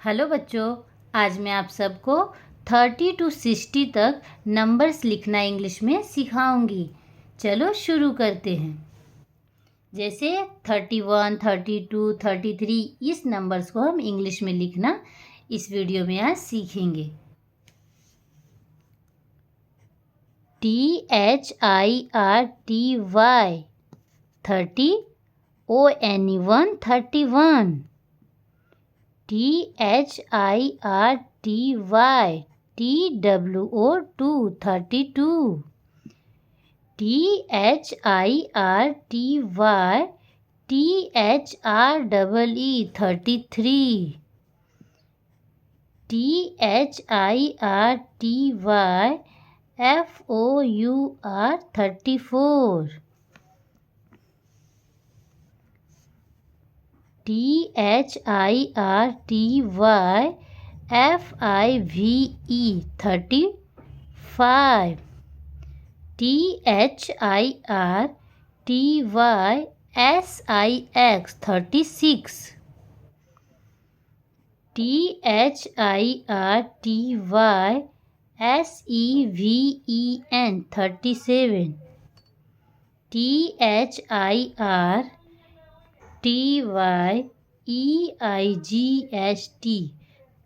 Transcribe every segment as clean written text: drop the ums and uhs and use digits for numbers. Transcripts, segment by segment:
Hello बच्चों, आज मैं आप सबको 30 to 60 तक नंबर्स लिखना इंग्लिश में सिखाऊंगी। चलो शुरू करते हैं। जैसे 31, 32, 33 इस नंबर्स को हम इंग्लिश में लिखना इस वीडियो में आज सीखेंगे। THIRTY 30 ONE 31 THIRTY TWO 32 THIRTY THREE 33 THIRTY FOUR 34 THIRTY FIVE 35 THIRTY SIX 36 THIRTY SEVEN 37 THIRTYEIGHT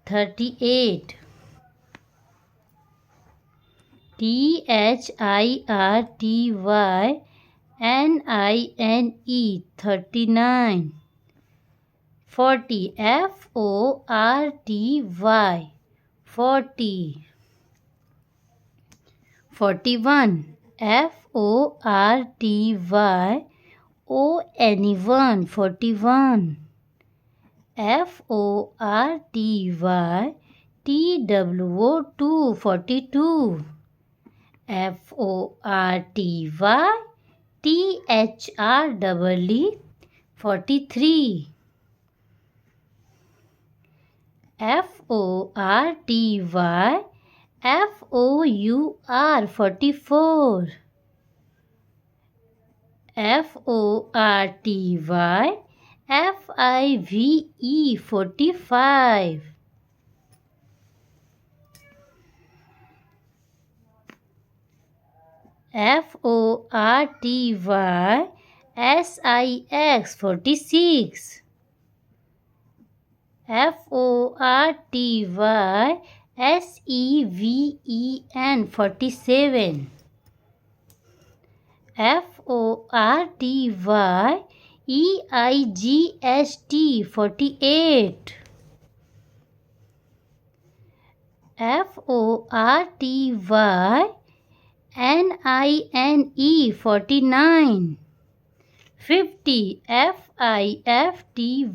38 THIRTYNINE 39 40 FORTY 40 41 FORTY ONE 41 FORTY TWO 42 FORTY THREE 43 FORTY FOUR 44 FORTY FIVE 45 FORTY SIX 46 FORTY SEVEN 47 FORTY EIGHT 48 FORTY NINE 49 50 FIFTY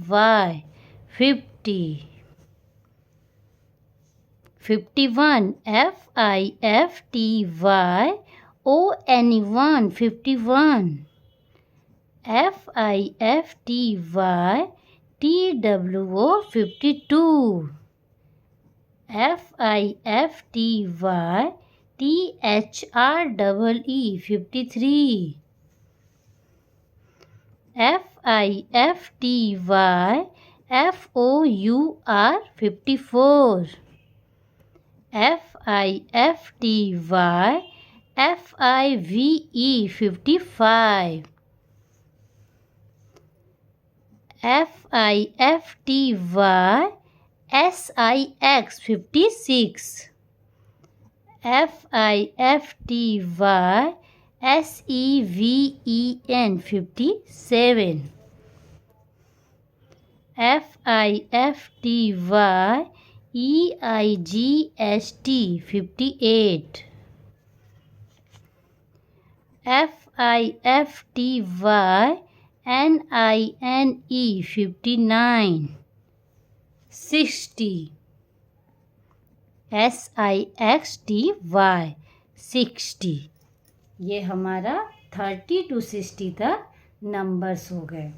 50 51 FIFTY ONE 51 FIFTY TWO 52 FIFTY THREE 53 FIFTY FOUR 54 FIFTY FIVE 55 FIFTY SIX 56 FIFTY SEVEN 57 FIFTY EIGHT 58 FIFTY NINE 59 60 SIXTY 60। ये हमारा 30 to 60 तक numbers हो गए।